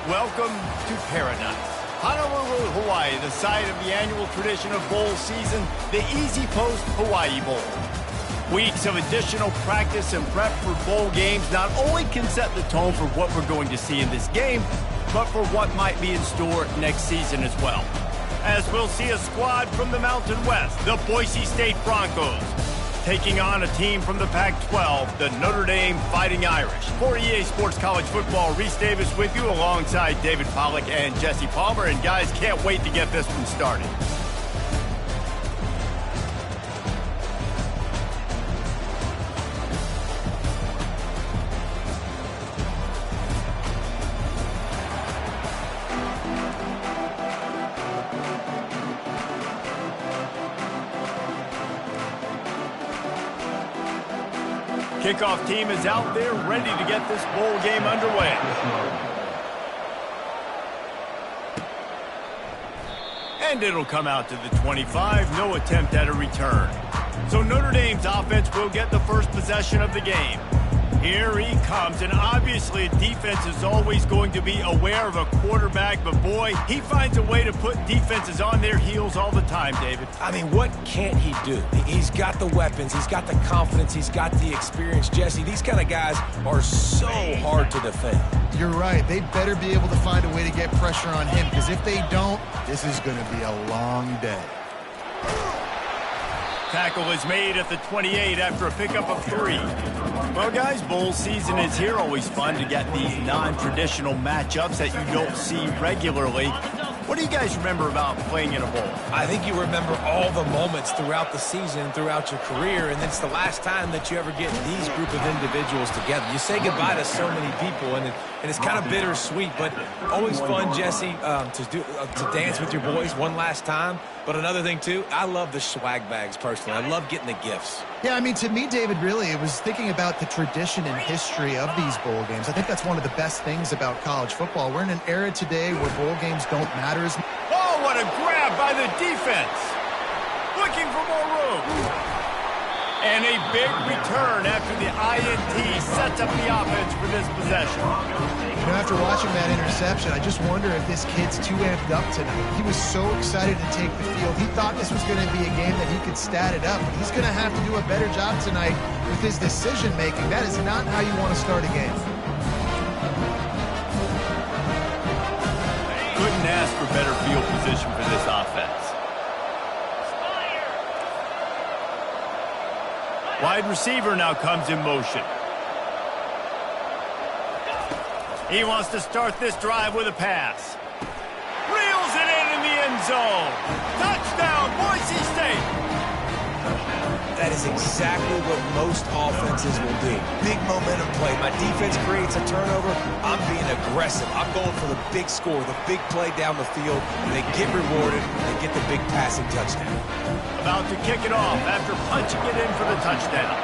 welcome to paradise. Honolulu, Hawaii, the site of the annual tradition of bowl season, the Easy Post Hawaii Bowl. Weeks of additional practice and prep for bowl games not only can set the tone for what we're going to see in this game, but for what might be in store next season as well. As we'll see a squad from the Mountain West, the Boise State Broncos, taking on a team from the Pac-12, the Notre Dame Fighting Irish. For EA Sports College Football, Reese Davis with you alongside David Pollack and Jesse Palmer. And guys, can't wait to get this one started. Kickoff team is out there ready to get this bowl game underway. And it'll come out to the 25, no attempt at a return. So Notre Dame's offense will get the first possession of the game. Here he comes, and obviously defense is always going to be aware of a quarterback, but boy, he finds a way to put defenses on their heels all the time, David. I mean, what can't he do? He's got the weapons, he's got the confidence, he's got the experience. Jesse, these kind of guys are so hard to defend. You're right. They better be able to find a way to get pressure on him, because if they don't, this is going to be a long day. Tackle is made at the 28 after a pickup of 3. Well, guys, bowl season is here. Always fun to get these non-traditional matchups that you don't see regularly. What do you guys remember about playing in a bowl? I think you remember all the moments throughout the season, throughout your career, and it's the last time that you ever get these group of individuals together. You say goodbye to so many people, and it's kind of bittersweet, but always fun, Jesse, to dance with your boys one last time. But another thing, too, I love the swag bags, personally. I love getting the gifts. Yeah, I mean, to me, David, really, it was thinking about the tradition and history of these bowl games. I think that's one of the best things about college football. We're in an era today where bowl games don't matter as much. Oh, what a grab by the defense. Looking for more room. And a big return after the INT sets up the offense for this possession. You know, after watching that interception, I just wonder if this kid's too amped up tonight. He was so excited to take the field. He thought this was going to be a game that he could stat it up. But he's going to have to do a better job tonight with his decision-making. That is not how you want to start a game. Couldn't ask for better field position for this offense. Wide receiver now comes in motion. He wants to start this drive with a pass. Reels it in the end zone. Touchdown, Boise State. That is exactly what most offenses will do. Big momentum play. My defense creates a turnover. I'm being aggressive. I'm going for the big score, the big play down the field, and they get rewarded. They get the big passing touchdown. About to kick it off after punching it in for the touchdown.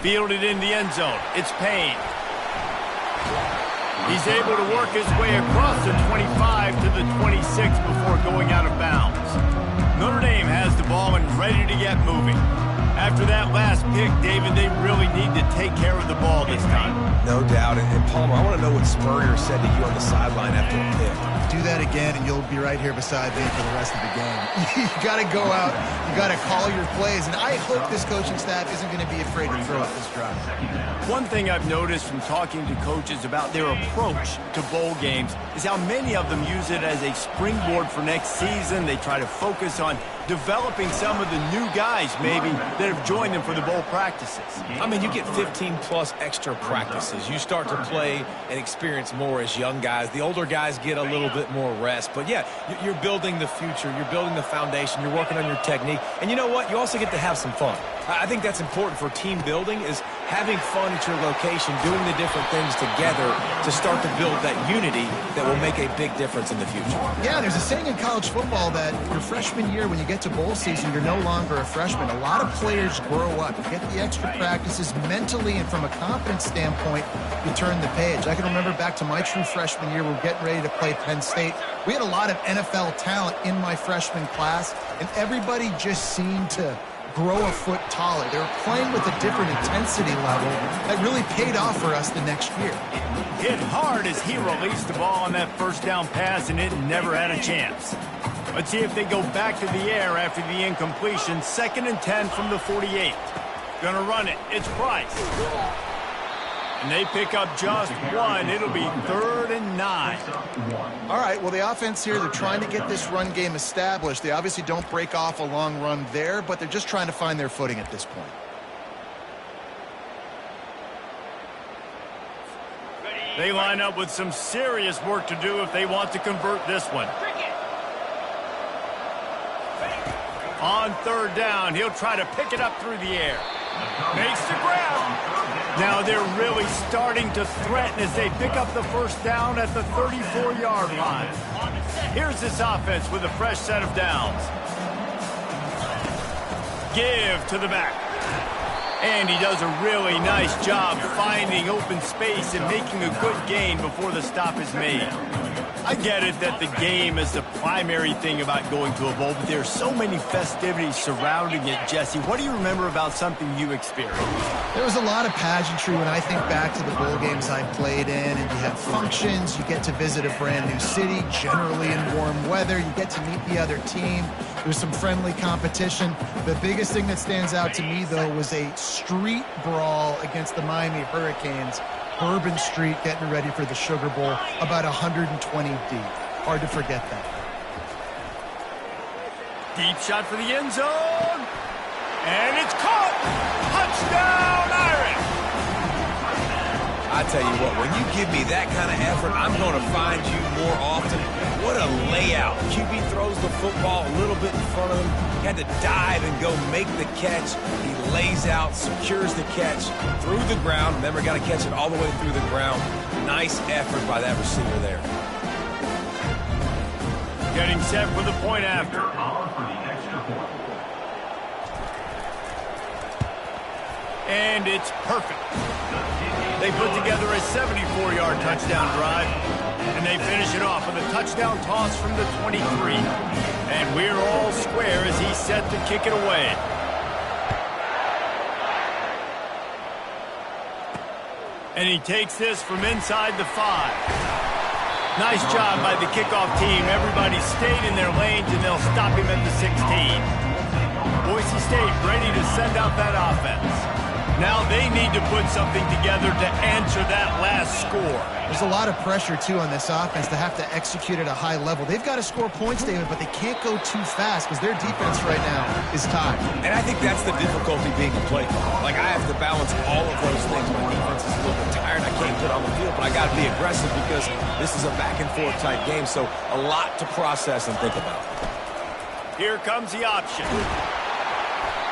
Fielded in the end zone. It's Payne. He's able to work his way across the 25 to the 26 before going out of bounds. Notre Dame has the ball and ready to get moving. After that last pick, David, they really need to take care of the ball this time. No doubt. And Palmer, I want to know what Spurrier said to you on the sideline after the pick. Do that again, and you'll be right here beside me for the rest of the game. You got to go out. You got to call your plays, and I hope this coaching staff isn't going to be afraid to throw up this drive. One thing I've noticed from talking to coaches about their approach to bowl games is how many of them use it as a springboard for next season. They try to focus on developing some of the new guys, maybe, that have joined them for the bowl practices. I mean, you get 15-plus extra practices. You start to play and experience more as young guys. The older guys get a little bit more rest. But, yeah, you're building the future. You're building the foundation. You're working on your technique. And you know what? You also get to have some fun. I think that's important for team building, is having fun at your location, doing the different things together to start to build that unity that will make a big difference in the future. Yeah, there's a saying in college football that your freshman year, when you get to bowl season, you're no longer a freshman. A lot of players grow up, get the extra practices mentally, and from a confidence standpoint, you turn the page. I can remember back to my true freshman year, we're getting ready to play Penn State. We had a lot of NFL talent in my freshman class, and everybody just seemed to grow a foot taller. They were playing with a different intensity level that really paid off for us the next year. Hit hard as he released the ball on that first down pass, and it never had a chance. Let's see if they go back to the air after the incompletion. 2nd and 10 from the 48. Gonna run it. It's Price. And they pick up just one. It'll be 3rd and 9. All right, well, the offense here, they're trying to get this run game established. They obviously don't break off a long run there, but they're just trying to find their footing at this point. They line up with some serious work to do if they want to convert this one. On 3rd down, he'll try to pick it up through the air. Makes the grab. Now they're really starting to threaten as they pick up the first down at the 34-yard line. Here's this offense with a fresh set of downs. Give to the back. And he does a really nice job finding open space and making a good gain before the stop is made. I get it that the game is the primary thing about going to a bowl, but there are so many festivities surrounding it, Jesse. What do you remember about something you experienced? There was a lot of pageantry when I think back to the bowl games I played in, and you have functions, you get to visit a brand new city, generally in warm weather, you get to meet the other team. There's some friendly competition. The biggest thing that stands out to me, though, was a street brawl against the Miami Hurricanes. Bourbon Street getting ready for the Sugar Bowl, about 120 deep. Hard to forget that. Deep shot for the end zone. And it's caught. Touchdown, Irish. I tell you what, when you give me that kind of effort, I'm going to find you more often. What a layout. QB throws the football a little bit in front of him. He had to dive and go make the catch. He lays out, secures the catch through the ground. Remember, got to catch it all the way through the ground. Nice effort by that receiver there. Getting set for the point after. And it's perfect. They put together a 74-yard touchdown drive, and they finish it off with a touchdown toss from the 23. And we're all square as he's set to kick it away. And he takes this from inside the 5. Nice job by the kickoff team. Everybody stayed in their lanes, and they'll stop him at the 16. Boise State ready to send out that offense. Now they need to put something together to answer that last score. There's a lot of pressure, too, on this offense to have to execute at a high level. They've got to score points, David, but they can't go too fast because their defense right now is tied. And I think that's the difficulty being a play caller. Like, I have to balance all of those things. My defense is a little bit tired. I can't put on the field, but I got to be aggressive because this is a back-and-forth type game, so a lot to process and think about. Here comes the option.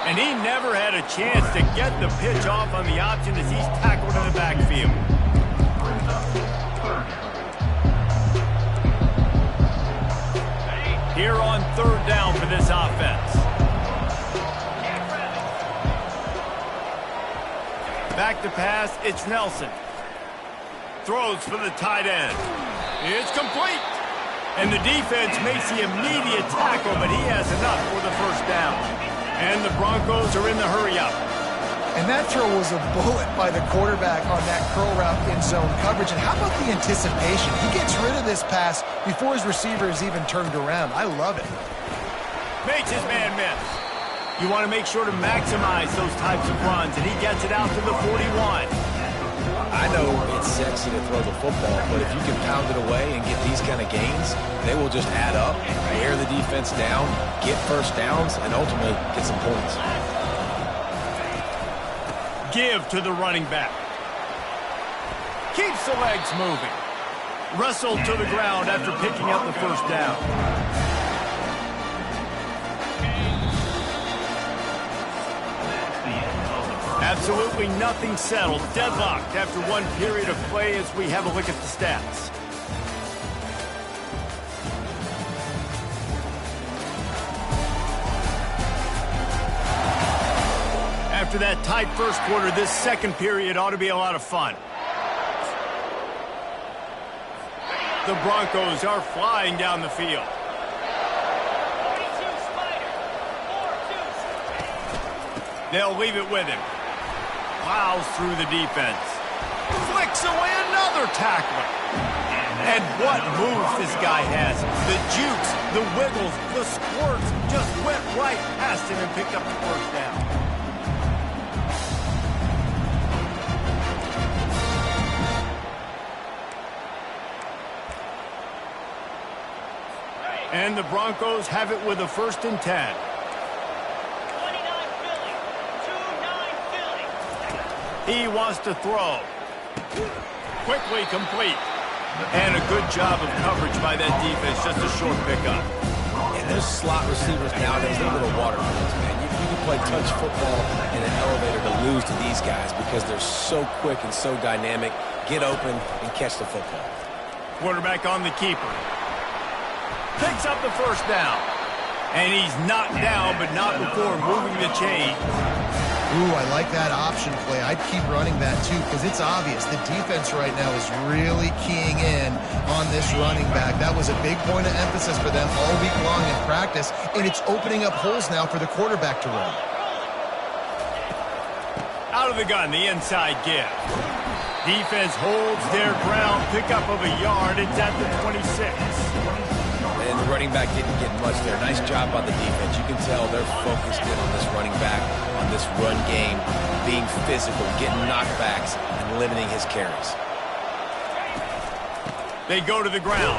And he never had a chance to get the pitch off on the option as he's tackled in the backfield. Here on 3rd down for this offense. Back to pass, it's Nelson. Throws for the tight end. It's complete. And the defense makes the immediate tackle, but he has enough for the first down. And the Broncos are in the hurry-up. And that throw was a bullet by the quarterback on that curl route in zone coverage. And how about the anticipation? He gets rid of this pass before his receiver is even turned around. I love it. Makes his man miss. You want to make sure to maximize those types of runs, and he gets it out to the 41. I know it's sexy to throw the football, but if you can pound it away and get these kind of gains, they will just add up, wear the defense down, get first downs, and ultimately get some points. Give to the running back. Keeps the legs moving. Wrestled to the ground after picking up the first down. Absolutely nothing settled. Deadlocked after one period of play as we have a look at the stats. After that tight first quarter, this second period ought to be a lot of fun. The Broncos are flying down the field. They'll leave it with him. Plows through the defense. Flicks away another tackler. And what moves this guy has. The jukes, the wiggles, the squirts just went right past him and picked up the first down. And the Broncos have it with a 1st and 10. 29 Philly. 2-9 Philly. He wants to throw. Quickly complete. And a good job of coverage by that defense. Just a short pickup. And those slot receivers nowadays, they're little watermelons, man. You can play touch football in an elevator to lose to these guys because they're so quick and so dynamic. Get open and catch the football. Quarterback on the keeper. Picks up the first down. And he's knocked down, but not before moving the chain. Ooh, I like that option play. I'd keep running that, too, because it's obvious. The defense right now is really keying in on this running back. That was a big point of emphasis for them all week long in practice, and it's opening up holes now for the quarterback to run. Out of the gun, the inside give. Defense holds their ground. Pickup of a yard. It's at the 26. And the running back didn't get much there. Nice job by the defense. You can tell they're focused in on this running back, on this run game, being physical, getting knockbacks, and limiting his carries. They go to the ground.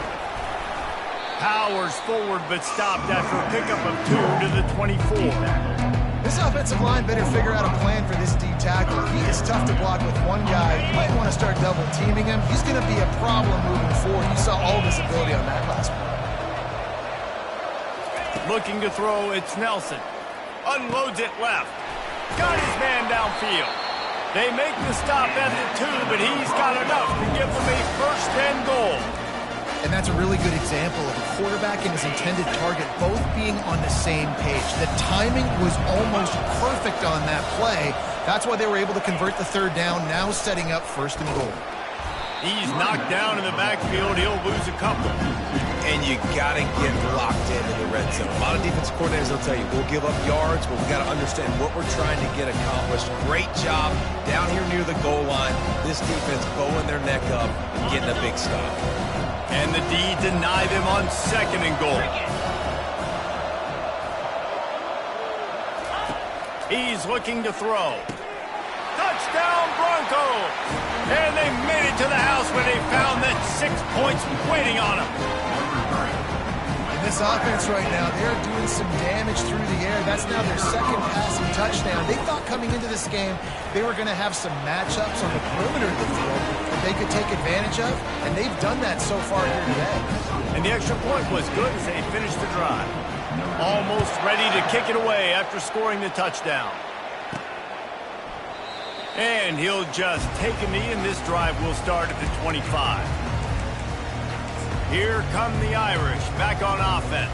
Powers forward, but stopped after a pickup of 2 to the 24. This offensive line better figure out a plan for this D tackle. He is tough to block with one guy. You might want to start double teaming him. He's going to be a problem moving forward. You saw all of his ability on that last one. Looking to throw, it's Nelson. Unloads it left. Got his man downfield. They make the stop at the 2, but he's got enough to give them a 1st and goal. And that's a really good example of a quarterback and his intended target both being on the same page. The timing was almost perfect on that play. That's why they were able to convert the 3rd down, now setting up 1st and goal. He's knocked down in the backfield. He'll lose a couple. And you got to get locked into the red zone. A lot of defensive coordinators will tell you, we'll give up yards, but we've got to understand what we're trying to get accomplished. Great job down here near the goal line. This defense bowing their neck up and getting a big stop. And the D deny them on 2nd and goal. He's looking to throw. Touchdown Broncos! And they made it to the house when they found that 6 points waiting on them. In this offense right now, they're doing some damage through the air. That's now their 2nd passing touchdown. They thought coming into this game they were going to have some matchups on the perimeter of the field that they could take advantage of, and they've done that so far here today. And the extra point was good as they finished the drive. Almost ready to kick it away after scoring the touchdown. And he'll just take a knee, and this drive will start at the 25. Here come the Irish, back on offense.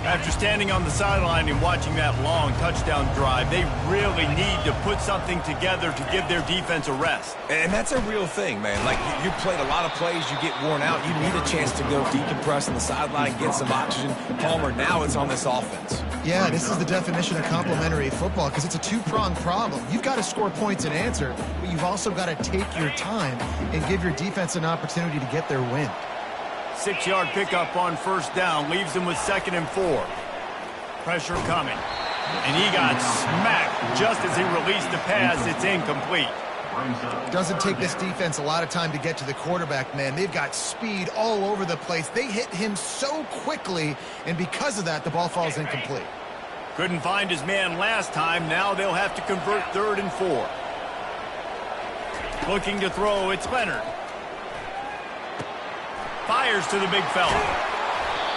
After standing on the sideline and watching that long touchdown drive, they really need to put something together to give their defense a rest. And that's a real thing, man. Like, you played a lot of plays, you get worn out, you need a chance to go decompress on the sideline, get some oxygen. Palmer, now it's on this offense. Yeah, this is the definition of complementary football because it's a two-pronged problem. You've got to score points and answer, but you've also got to take your time and give your defense an opportunity to get their win. 6-yard pickup on 1st down leaves him with 2nd and 4. Pressure coming. And he got smacked just as he released the pass. It's incomplete. Doesn't take this defense a lot of time to get to the quarterback, man. They've got speed all over the place. They hit him so quickly, and because of that, the ball falls incomplete. Couldn't find his man last time. Now they'll have to convert 3rd and 4. Looking to throw, it's Leonard. Fires to the big fella.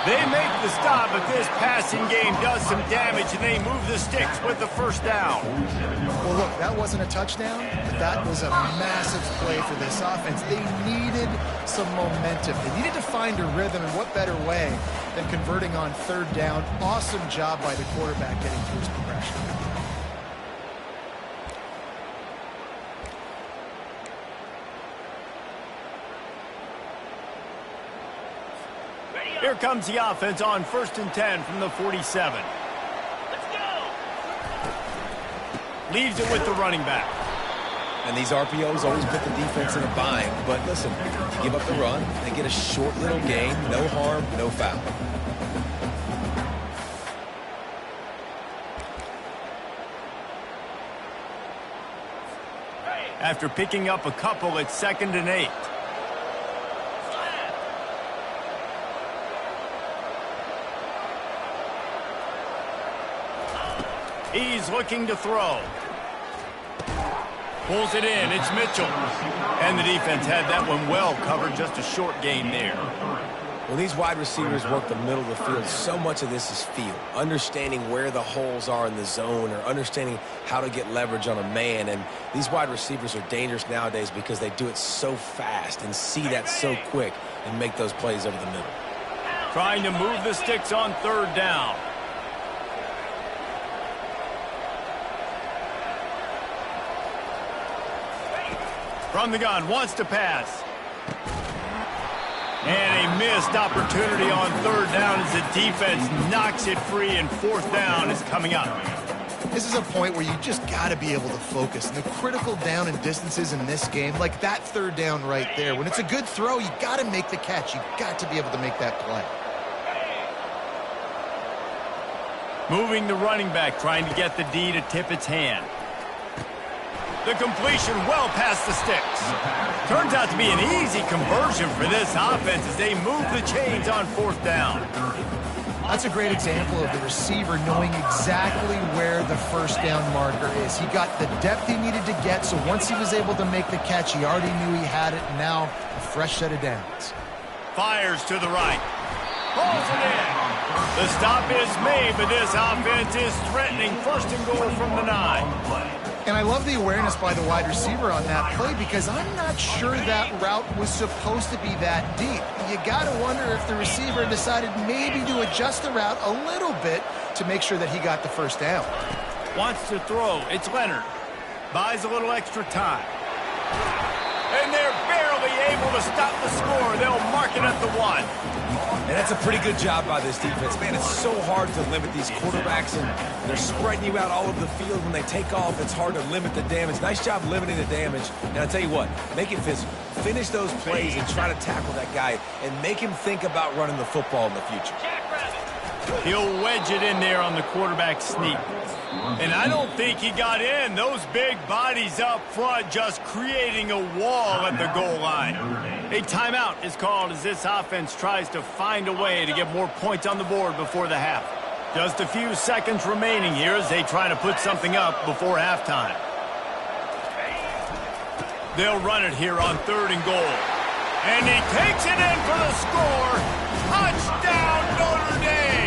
They make the stop, but this passing game does some damage, and they move the sticks with the 1st down. Well, look, that wasn't a touchdown, but that was a massive play for this offense. They needed some momentum. They needed to find a rhythm, and what better way than converting on 3rd down. Awesome job by the quarterback getting through his progression. Here comes the offense on 1st and 10 from the 47. Let's go. Leaves it with the running back. And these RPOs always put the defense in a bind. But listen, give up the run. They get a short little gain. No harm, no foul. After picking up a couple, it's 2nd and 8. He's looking to throw. Pulls it in. It's Mitchell. And the defense had that one well covered. Just a short gain there. When these wide receivers work the middle of the field, so much of this is feel. Understanding where the holes are in the zone or understanding how to get leverage on a man. And these wide receivers are dangerous nowadays because they do it so fast and see that so quick and make those plays over the middle. Trying to move the sticks on 3rd down. From the gun, wants to pass. And a missed opportunity on 3rd down as the defense knocks it free, and 4th down is coming up. This is a point where you just got to be able to focus. And the critical down and distances in this game, like that 3rd down right there, when it's a good throw, you got to make the catch. You got to be able to make that play. Moving the running back, trying to get the D to tip its hand. The completion well past the sticks. Turns out to be an easy conversion for this offense as they move the chains on 4th down. That's a great example of the receiver knowing exactly where the 1st down marker is. He got the depth he needed to get, so once he was able to make the catch, he already knew he had it, and now a fresh set of downs. Fires to the right. Pulls it in. The stop is made, but this offense is threatening 1st and goal from the 9. And I love the awareness by the wide receiver on that play because I'm not sure that route was supposed to be that deep. You got to wonder if the receiver decided maybe to adjust the route a little bit to make sure that he got the 1st down. Wants to throw. It's Leonard. Buys a little extra time. And they're barely able to stop the score. They'll mark it at the 1. And that's a pretty good job by this defense. Man, it's so hard to limit these quarterbacks, and they're spreading you out all over the field. When they take off, it's hard to limit the damage. Nice job limiting the damage. And I'll tell you what, make it physical. Finish those plays and try to tackle that guy and make him think about running the football in the future. He'll wedge it in there on the quarterback sneak. And I don't think he got in. Those big bodies up front just creating a wall at the goal line. A timeout is called as this offense tries to find a way to get more points on the board before the half. Just a few seconds remaining here as they try to put something up before halftime. They'll run it here on 3rd and goal. And he takes it in for the score. Touchdown, Notre Dame!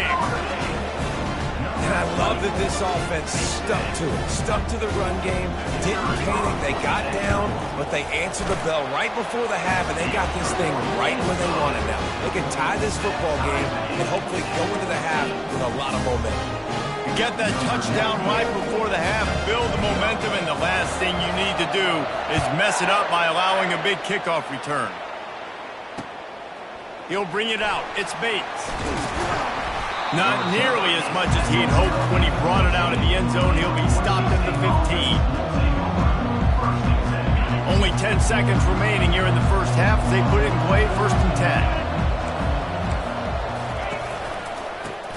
And I love that this offense stuck to it. Stuck to the run game. Didn't panic. They got down, but they answered the bell right before the half, and they got this thing right where they want it now. They can tie this football game and hopefully go into the half with a lot of momentum. You get that touchdown right before the half, build the momentum, and the last thing you need to do is mess it up by allowing a big kickoff return. He'll bring it out. It's Bates. Not nearly as much as he'd hoped when he brought it out in the end zone. He'll be stopped at the 15. Only 10 seconds remaining here in the 1st half as they put it in play, 1st and 10.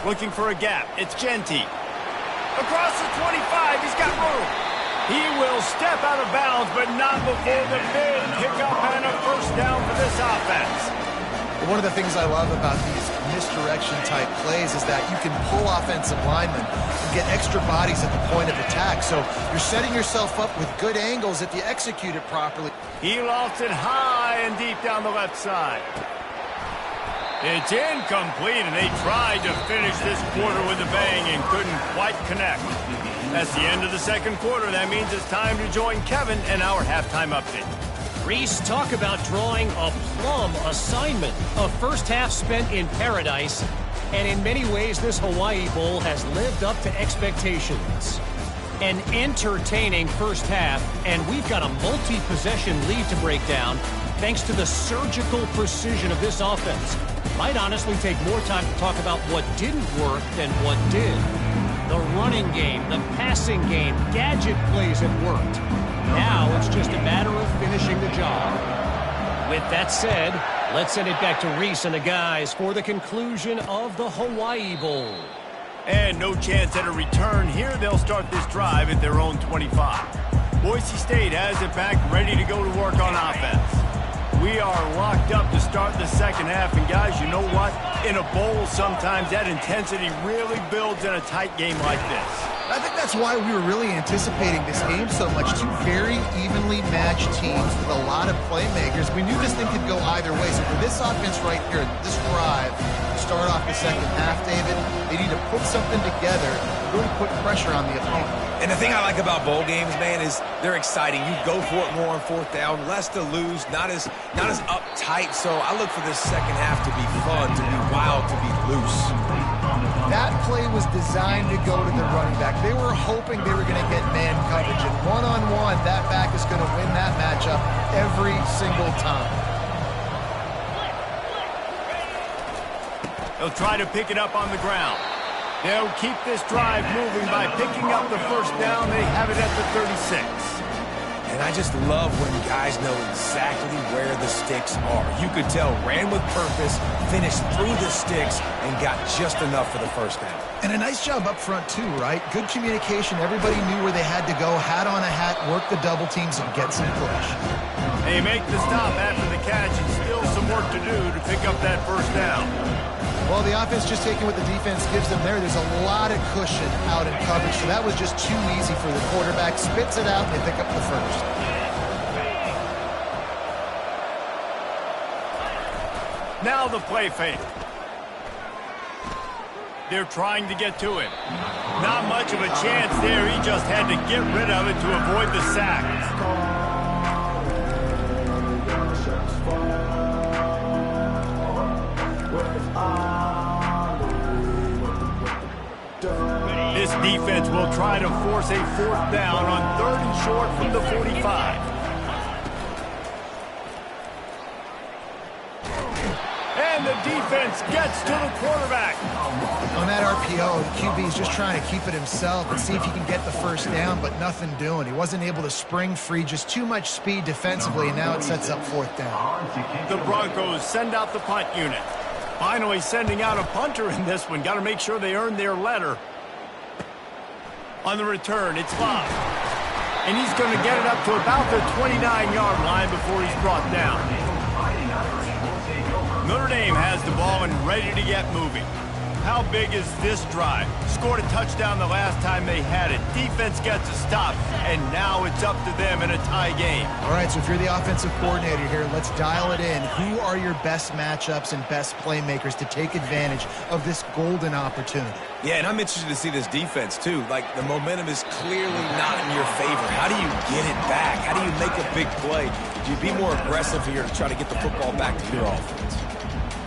Looking for a gap. It's Genty. Across the 25. He's got room. He will step out of bounds, but not before the big pickup and a 1st down for this offense. One of the things I love about these misdirection-type plays is that you can pull offensive linemen and get extra bodies at the point of attack. So you're setting yourself up with good angles if you execute it properly. He lofts it high and deep down the left side. It's incomplete, and they tried to finish this quarter with a bang and couldn't quite connect. That's the end of the 2nd quarter. That means it's time to join Kevin and our halftime update. Reese, talk about drawing a plum assignment. A 1st half spent in paradise, and in many ways this Hawaii Bowl has lived up to expectations. An entertaining 1st half, and we've got a multi-possession lead to break down thanks to the surgical precision of this offense. Might honestly take more time to talk about what didn't work than what did. The running game, the passing game, gadget plays have worked. Now it's just a matter of finishing the job. With that said, let's send it back to Reese and the guys for the conclusion of the Hawaii Bowl. And no chance at a return here. They'll start this drive at their own 25. Boise State has it back, ready to go to work on offense. We are locked up to start the second half, and guys, you know what? In a bowl, sometimes that intensity really builds in a tight game like this. I think that's why we were really anticipating this game so much. Two very evenly matched teams with a lot of playmakers. We knew this thing could go either way. So for this offense right here, this drive, to start off the second half, David, they need to put something together, really put pressure on the opponent. And the thing I like about bowl games, man, is they're exciting. You go for it more on fourth down, less to lose, not as uptight. So I look for this second half to be fun, to be wild, to be loose. That play was designed to go to the running back. They were hoping they were going to get man coverage, and one-on-one, that back is going to win that matchup every single time. They'll try to pick it up on the ground. They'll keep this drive moving by picking up the first down. They have it at the 36. And I just love when guys know exactly where the sticks are. You could tell, ran with purpose, finished through the sticks, and got just enough for the first down. And a nice job up front, too, right? Good communication. Everybody knew where they had to go, hat on a hat, work the double teams, and get some push. They make the stop after the catch, and still some work to do to pick up that first down. Well, the offense just taking what the defense gives them there. There's a lot of cushion out in coverage, so that was just too easy for the quarterback. Spits it out, and they pick up the first. Now the play fake. They're trying to get to him. Not much of a chance there. He just had to get rid of it to avoid the sack. This defense will try to force a fourth down on 3rd and short from the 45. And the defense gets to the quarterback. On that RPO, the QB is just trying to keep it himself and see if he can get the first down, but nothing doing. He wasn't able to spring free, just too much speed defensively, and now it sets up fourth down. The Broncos send out the punt unit. Finally sending out a punter in this one. Got to make sure they earn their letter. On the return, it's Bob. And he's going to get it up to about the 29-yard line before he's brought down. Notre Dame has the ball and ready to get moving. How big is this drive? Scored a touchdown the last time they had it. Defense gets a stop, and now it's up to them in a tie game. All right, so if you're the offensive coordinator here, let's dial it in. Who are your best matchups and best playmakers to take advantage of this golden opportunity? Yeah, and I'm interested to see this defense, too. Like, the momentum is clearly not in your favor. How do you get it back? How do you make a big play? Do you be more aggressive here to try to get the football back to your offense?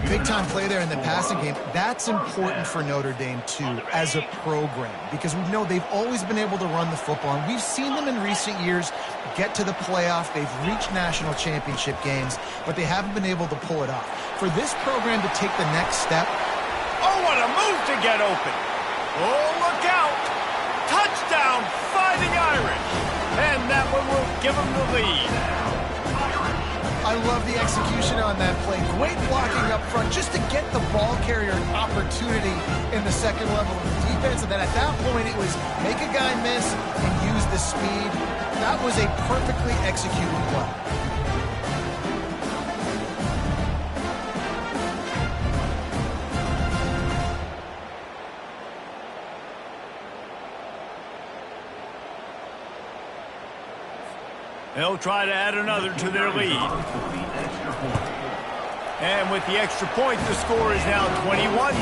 Big-time play there in the passing game. That's important for Notre Dame, too, as a program, because we know they've always been able to run the football, and we've seen them in recent years get to the playoff. They've reached national championship games, but they haven't been able to pull it off. For this program to take the next step... Oh, what a move to get open. Oh, look out. Touchdown, Fighting Irish. And that one will give them the lead. I love the execution on that play. Great blocking up front just to get the ball carrier an opportunity in the second level of the defense. And then at that point, it was make a guy miss and use the speed. That was a perfectly executed play. They'll try to add another to their lead. And with the extra point, the score is now 21-14.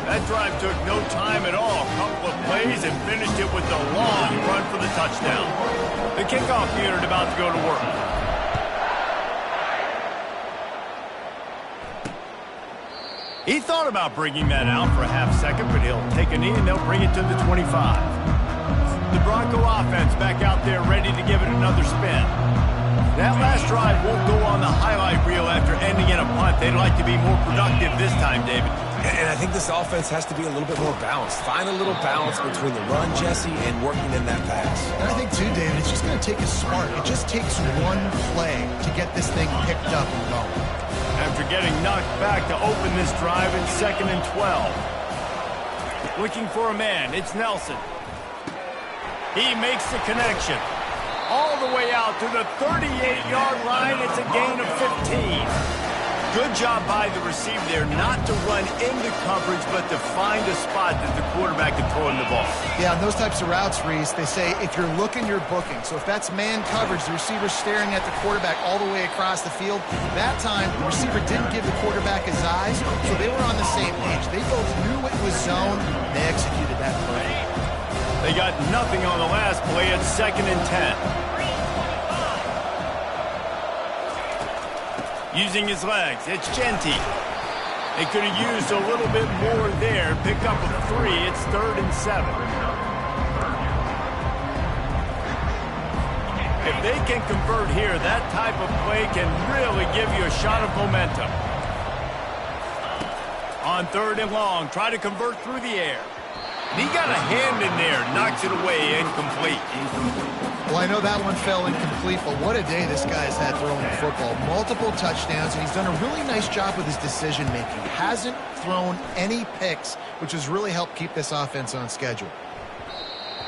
That drive took no time at all. A couple of plays and finished it with a long run for the touchdown. The kickoff unit about to go to work. He thought about bringing that out for a half second, but he'll take a knee and they'll bring it to the 25. The Bronco offense back out there ready to give it another spin. That last drive won't go on the highlight reel after ending in a punt. They'd like to be more productive this time, David. And I think this offense has to be a little bit more balanced. Find a little balance between the run, Jesse, and working in that pass. And I think, too, David, it's just going to take a spark. It just takes one play to get this thing picked up and going. After getting knocked back to open this drive in 2nd and 12. Looking for a man. It's Nelson. He makes the connection. All the way out to the 38-yard line. It's a gain of 15. Good job by the receiver there not to run into coverage, but to find a spot that the quarterback can throw in the ball. Yeah, in those types of routes, Reese, they say if you're looking, you're booking. So if that's man coverage, the receiver's staring at the quarterback all the way across the field. That time, the receiver didn't give the quarterback his eyes, so they were on the same page. They both knew it was zone. They executed that play. They got nothing on the last play at 2nd and 10. Using his legs, it's Genty. They could have used a little bit more there. Pick up a 3. It's 3rd and 7. If they can convert here, that type of play can really give you a shot of momentum. On 3rd and long, try to convert through the air. He got a hand in there, knocks it away, incomplete. Well, I know that one fell incomplete, but what a day this guy's had throwing the football. Multiple touchdowns, and he's done a really nice job with his decision-making. Hasn't thrown any picks, which has really helped keep this offense on schedule.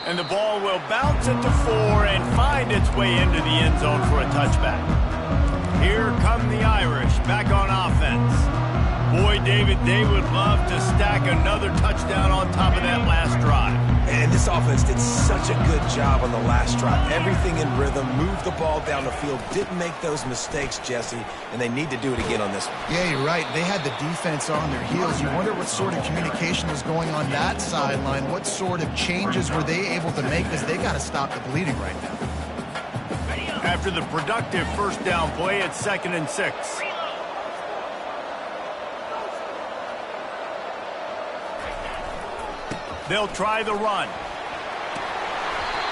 And the ball will bounce it to 4 and find its way into the end zone for a touchback. Here come the Irish back on offense. Boy, David, they would love to stack another touchdown on top of that last drive. And this offense did such a good job on the last drive. Everything in rhythm, moved the ball down the field, didn't make those mistakes, Jesse, and they need to do it again on this one. Yeah, you're right. They had the defense on their heels. You wonder what sort of communication was going on that sideline. What sort of changes were they able to make, because they got to stop the bleeding right now. After the productive first down play, it's 2nd and 6. They'll try the run.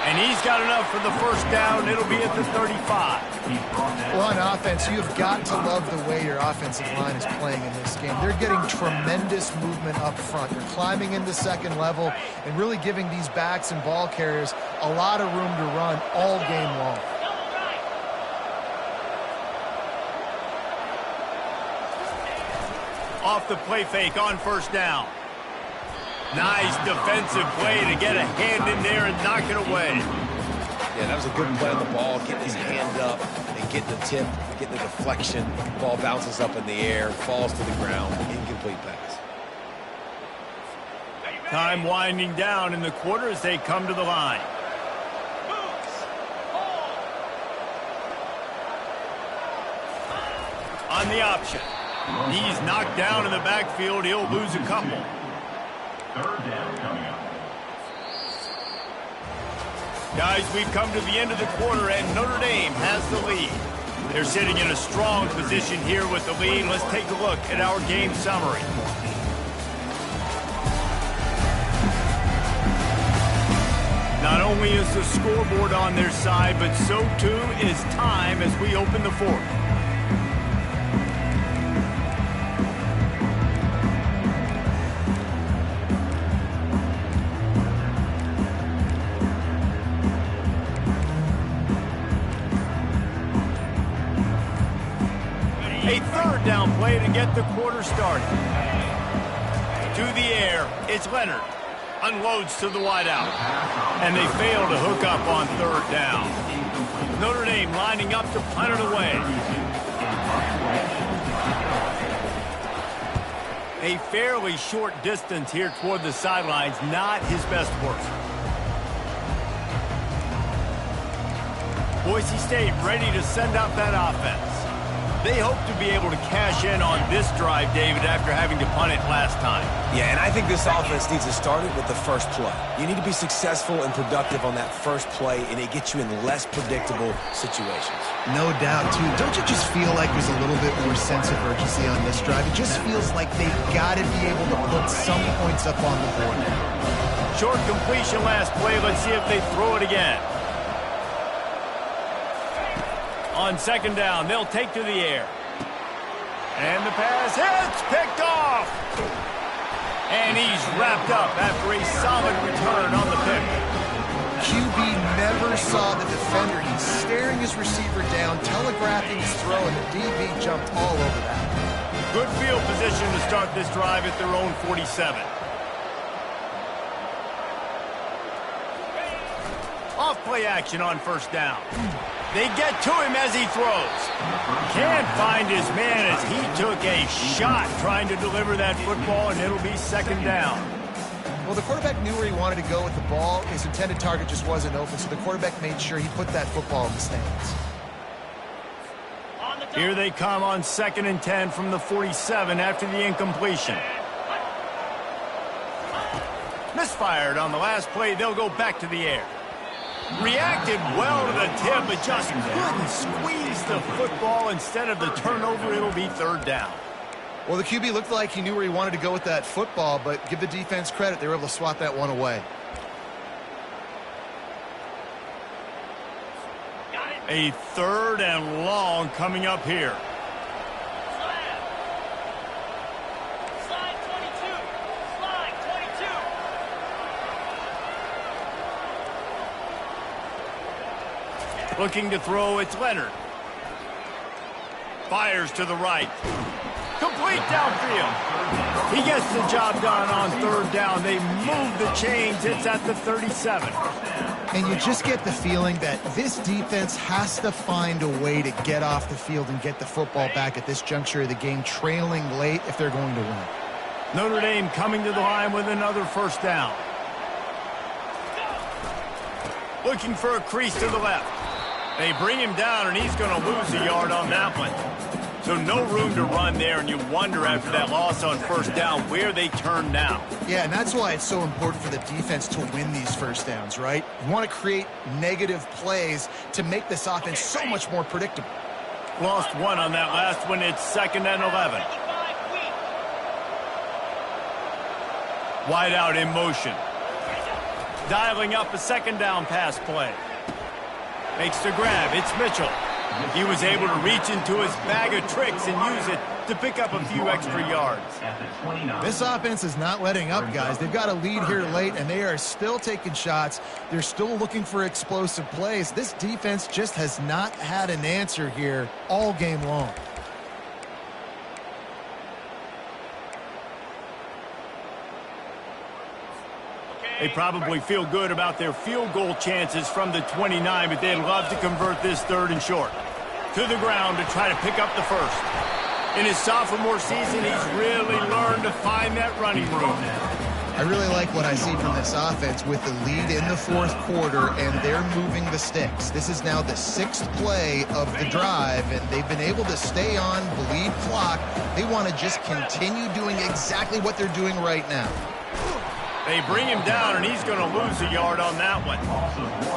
And he's got enough for the first down. It'll be at the 35. Well, on offense, you've got to love the way your offensive line is playing in this game. They're getting tremendous movement up front. They're climbing into second level and really giving these backs and ball carriers a lot of room to run all game long. Off the play fake on first down. Nice defensive play to get a hand in there and knock it away. Yeah, that was a good play on the ball, getting his hand up and getting the tip, getting the deflection. Ball bounces up in the air, falls to the ground, incomplete pass. Time winding down in the quarter as they come to the line. On the option. He's knocked down in the backfield. He'll lose a couple. Guys, we've come to the end of the quarter, and Notre Dame has the lead. They're sitting in a strong position here with the lead. Let's take a look at our game summary. Not only is the scoreboard on their side, but so too is time as we open the fourth. A third down play to get the quarter started. To the air, it's Leonard. Unloads to the wideout. And they fail to hook up on third down. Notre Dame lining up to punt it away. A fairly short distance here toward the sidelines, not his best work. Boise State ready to send out that offense. They hope to be able to cash in on this drive, David, after having to punt it last time. Yeah, and I think this offense needs to start it with the first play. You need to be successful and productive on that first play, and it gets you in less predictable situations. No doubt, too. Don't you just feel like there's a little bit more sense of urgency on this drive? It just feels like they've got to be able to put some points up on the board. Short completion last play. Let's see if they throw it again. On second down, they'll take to the air. And the pass hits, picked off. And he's wrapped up after a solid return on the pick. QB never saw the defender. He's staring his receiver down, telegraphing his throw, and the DB jumped all over that. Good field position to start this drive at their own 47. Off play action on first down. They get to him as he throws. Can't find his man as he took a shot trying to deliver that football, and it'll be second down. Well, the quarterback knew where he wanted to go with the ball. His intended target just wasn't open, so the quarterback made sure he put that football in the stands. Here they come on 2nd and 10 from the 47 after the incompletion. Misfired on the last play. They'll go back to the air. Reacted well to the tip, but just couldn't squeeze the football. Instead of the turnover, it'll be third down. Well, the QB looked like he knew where he wanted to go with that football, but give the defense credit. They were able to swat that one away. A 3rd and long coming up here. Slide 22. Slide 22. Looking to throw, it's Leonard. Fires to the right. Complete downfield. He gets the job done on 3rd down. They move the chains. It's at the 37. And you just get the feeling that this defense has to find a way to get off the field and get the football back at this juncture of the game, trailing late if they're going to win. Notre Dame coming to the line with another first down. Looking for a crease to the left. They bring him down, and he's going to lose a yard on that one. So no room to run there, and you wonder after that loss on first down where they turn now. Yeah, and that's why it's so important for the defense to win these first downs, right? You want to create negative plays to make this offense so much more predictable. Lost one on that last one. It's 2nd and 11. Wide out in motion. Dialing up a 2nd down pass play. Makes the grab. It's Mitchell. He was able to reach into his bag of tricks and use it to pick up a few extra yards. This offense is not letting up, guys. They've got a lead here late, and they are still taking shots. They're still looking for explosive plays. This defense just has not had an answer here all game long. They probably feel good about their field goal chances from the 29, but they'd love to convert this 3rd and short. To the ground to try to pick up the first. In his sophomore season, he's really learned to find that running room. I really like what I see from this offense with the lead in the 4th quarter, and they're moving the sticks. This is now the 6th play of the drive, and they've been able to stay on, bleed clock. They want to just continue doing exactly what they're doing right now. They bring him down, and he's going to lose a yard on that one.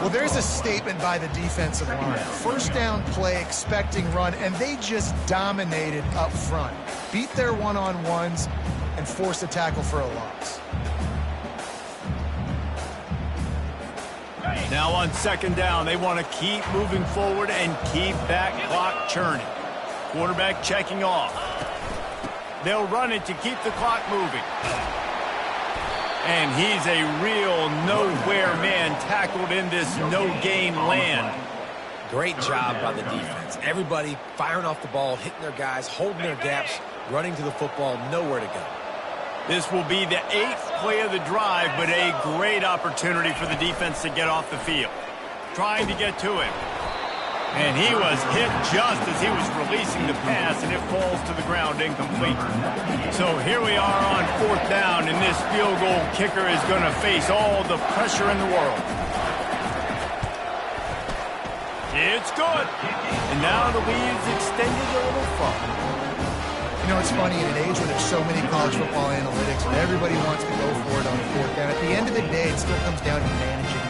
Well, there's a statement by the defensive line. First down play, expecting run, and they just dominated up front. Beat their one-on-ones and forced a tackle for a loss. Now on 2nd down, they want to keep moving forward and keep that clock churning. Quarterback checking off. They'll run it to keep the clock moving. And he's a real nowhere man tackled in this no-gain land. Great job by the defense. Everybody firing off the ball, hitting their guys, holding their gaps, running to the football, nowhere to go. This will be the 8th play of the drive, but a great opportunity for the defense to get off the field. Trying to get to him. And he was hit just as he was releasing the pass, and it falls to the ground incomplete. So here we are on 4th down, and this field goal kicker is going to face all the pressure in the world. It's good. And now the lead is extended a little further. You know, it's funny, in an age where there's so many college football analytics and everybody wants to go for it on 4th down, at the end of the day, it still comes down to managing.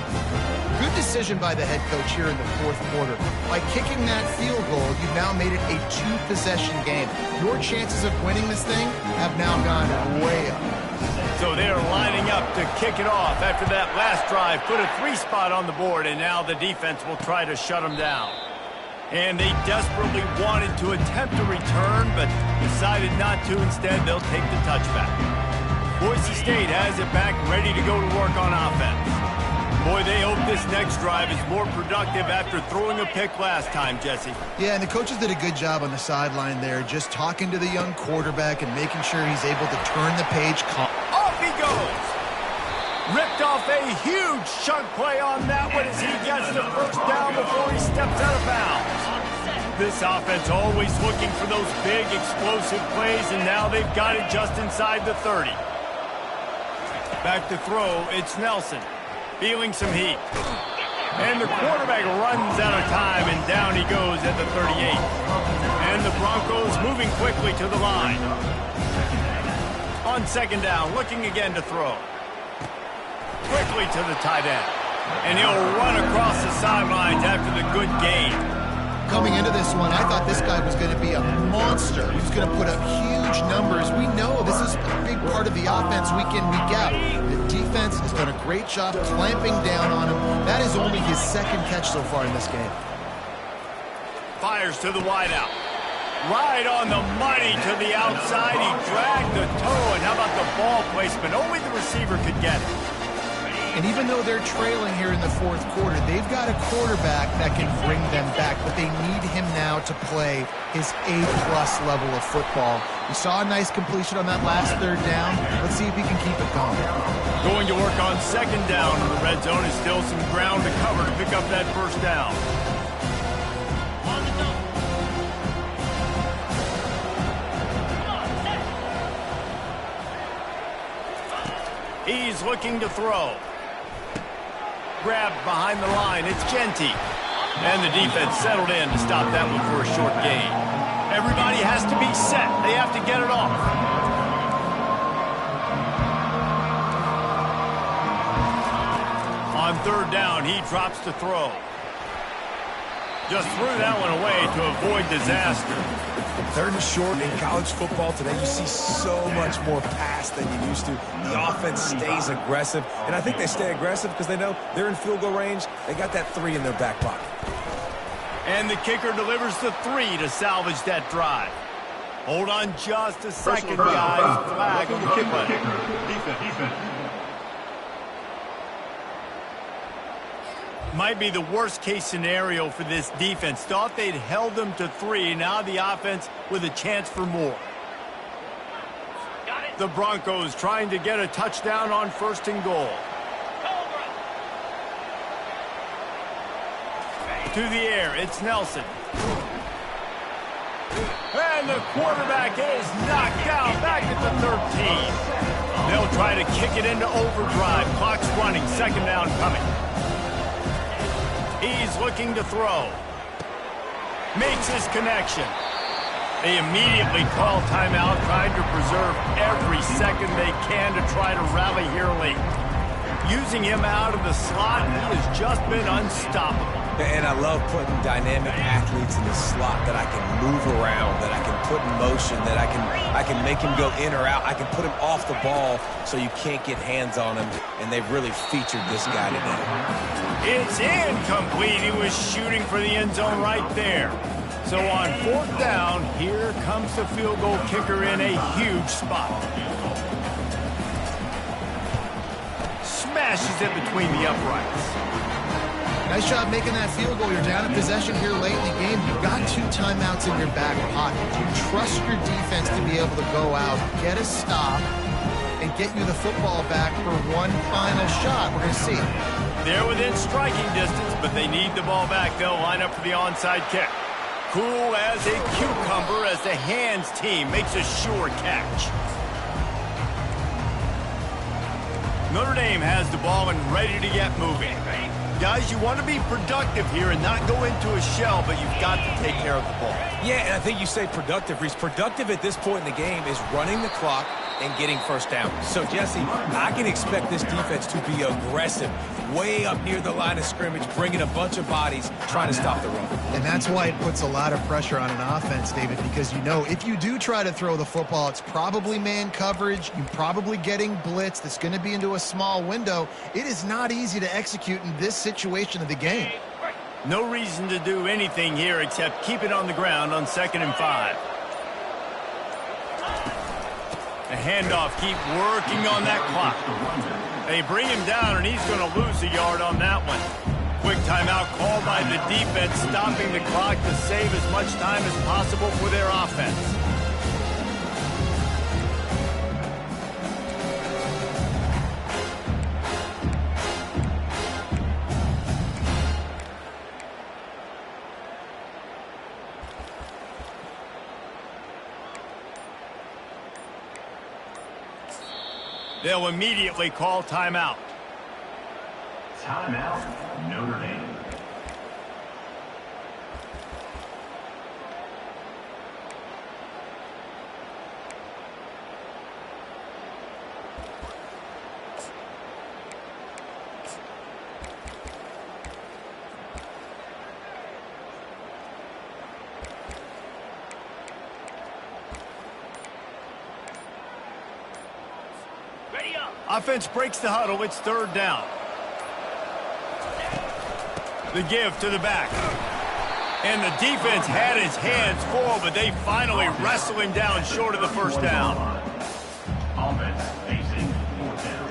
Good decision by the head coach here in the 4th quarter. By kicking that field goal, you've now made it a 2-possession game. Your chances of winning this thing have now gone way up. So they're lining up to kick it off after that last drive. Put a 3 spot on the board, and now the defense will try to shut them down. And they desperately wanted to attempt a return, but decided not to. Instead, they'll take the touchback. Boise State has it back, ready to go to work on offense. Boy, they hope this next drive is more productive after throwing a pick last time, Jesse. Yeah, and the coaches did a good job on the sideline there, just talking to the young quarterback and making sure he's able to turn the page. Off he goes! Ripped off a huge chunk play on that one as he gets the first down before he steps out of bounds. This offense always looking for those big, explosive plays, and now they've got it just inside the 30. Back to throw, it's Nelson. Feeling some heat. And the quarterback runs out of time, and down he goes at the 38. And the Broncos moving quickly to the line. On second down, looking again to throw. Quickly to the tight end. And he'll run across the sidelines after the good gain. Coming into this one, I thought this guy was going to be a monster. He was going to put up huge numbers. We know this is a big part of the offense week in, week out. The defense has done a great job clamping down on him. That is only his second catch so far in this game. Fires to the wideout. Right on the money to the outside. He dragged the toe, and how about the ball placement? Only the receiver could get it. And even though they're trailing here in the fourth quarter, they've got a quarterback that can bring them back, but they need him now to play his A-plus level of football. We saw a nice completion on that last third down. Let's see if he can keep it going. Going to work on second down. The red zone is still some ground to cover to pick up that first down. He's looking to throw. Grabbed behind the line, it's Genty. And the defense settled in to stop that one for a short gain. Everybody has to be set. They have to get it off. On third down, he drops to throw. Just threw that one away to avoid disaster. Third and short in college football today, you see so much more pass than you used to. The offense stays aggressive, and I think they stay aggressive because they know they're in field goal range. They got that 3 in their back pocket. And the kicker delivers the 3 to salvage that drive. Hold on just a second, guys. Flag on the kicker. Might be the worst-case scenario for this defense. Thought they'd held them to 3. Now the offense with a chance for more. The Broncos trying to get a touchdown on first and goal. To the air, it's Nelson. And the quarterback is knocked down back at the 13. They'll try to kick it into overdrive. Clock's running, second down coming. He's looking to throw. Makes his connection. They immediately call timeout, trying to preserve every second they can to try to rally here late. Using him out of the slot, he has just been unstoppable. And I love putting dynamic athletes in the slot that I can move around, that I can put in motion, that I can make him go in or out. I can put him off the ball so you can't get hands on him, and they've really featured this guy today. It's incomplete. He was shooting for the end zone right there. So on fourth down, here comes the field goal kicker in a huge spot. Smashes it between the uprights. Nice job making that field goal. You're down in possession here late in the game. You've got 2 timeouts in your back pocket. You trust your defense to be able to go out, get a stop, and get you the football back for one final shot. We're going to see. They're within striking distance, but they need the ball back. They'll line up for the onside kick. Cool as a cucumber as the hands team makes a sure catch. Notre Dame has the ball and ready to get moving. Guys, you want to be productive here and not go into a shell, but you've got to take care of the ball. Yeah, and I think you say productive, Reese. Productive at this point in the game is running the clock and getting first down. So, Jesse, I can expect this defense to be aggressive, way up near the line of scrimmage, bringing a bunch of bodies, trying to stop the run. And that's why it puts a lot of pressure on an offense, David, because you know if you do try to throw the football, it's probably man coverage. You're probably getting blitzed. It's going to be into a small window. It is not easy to execute in this situation of the game. No reason to do anything here except keep it on the ground on 2nd and 5. The handoff, keep working on that clock. They bring him down, and he's going to lose a yard on that one. Quick timeout called by the defense, stopping the clock to save as much time as possible for their offense. They'll immediately call timeout. Timeout, Notre Dame. Ready up. Offense breaks the huddle. It's 3rd down. The give to the back. And the defense had his hands full, but they finally wrestle him down short of the 1st down. Offense facing 4th down.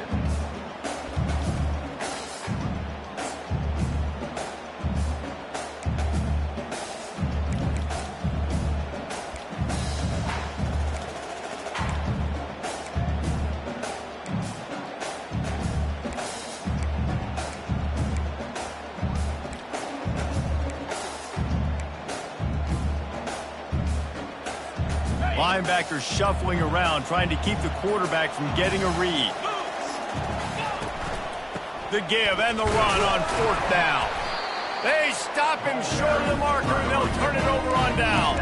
Linebackers shuffling around, trying to keep the quarterback from getting a read. The give and the run on 4th down. They stop him short of the marker, and they'll turn it over on down.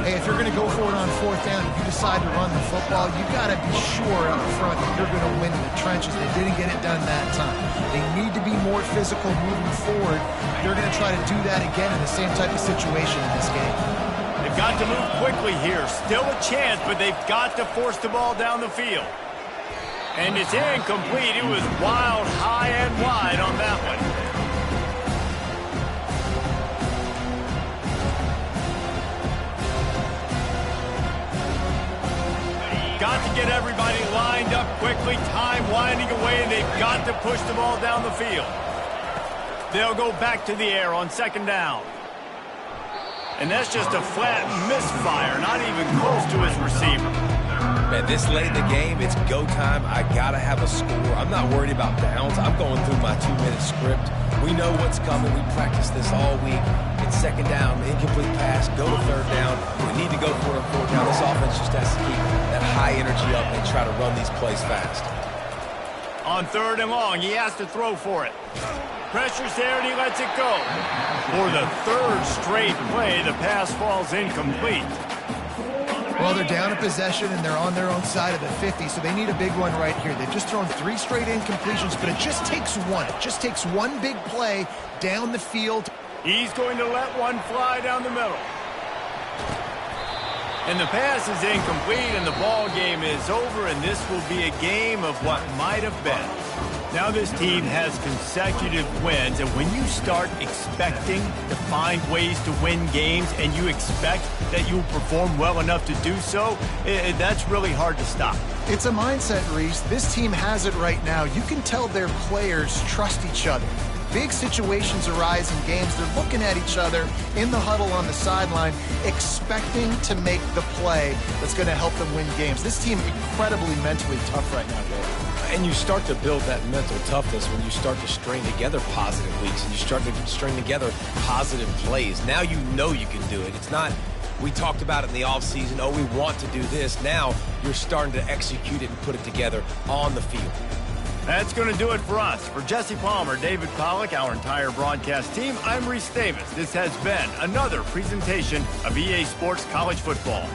Hey, if you're going to go for it on 4th down, if you decide to run the football, you got to be sure up front that you're going to win in the trenches. They didn't get it done that time. They need to be more physical moving forward. They're going to try to do that again in the same type of situation in this game. They've got to move quickly here. Still a chance, but they've got to force the ball down the field. And it's incomplete. It was wild, high and wide on that one. Got to get everybody lined up quickly. Time winding away, and they've got to push the ball down the field. They'll go back to the air on 2nd down. And that's just a flat misfire, not even close to his receiver. Man, this late in the game, it's go time. I got to have a score. I'm not worried about downs. I'm going through my 2-minute script. We know what's coming. We practiced this all week. It's 2nd down, incomplete pass, go to 3rd down. We need to go for it on 4th down. This offense just has to keep that high energy up and try to run these plays fast. On 3rd and long, he has to throw for it. Pressure's there, and he lets it go. For the 3rd straight play, the pass falls incomplete. Well, they're down a possession, and they're on their own side of the 50, so they need a big one right here. They've just thrown 3 straight incompletions, but it just takes one. It just takes one big play down the field. He's going to let one fly down the middle. And the pass is incomplete, and the ball game is over, and this will be a game of what might have been. Now this team has consecutive wins, and when you start expecting to find ways to win games and you expect that you'll perform well enough to do so, that's really hard to stop. It's a mindset, Reese. This team has it right now. You can tell their players trust each other. Big situations arise in games. They're looking at each other in the huddle on the sideline, expecting to make the play that's going to help them win games. This team incredibly mentally tough right now, Dave. And you start to build that mental toughness when you start to string together positive weeks and you start to string together positive plays. Now you know you can do it. It's not, we talked about it in the offseason, oh, we want to do this. Now you're starting to execute it and put it together on the field. That's going to do it for us. For Jesse Palmer, David Pollack, our entire broadcast team, I'm Reese Davis. This has been another presentation of EA Sports College Football.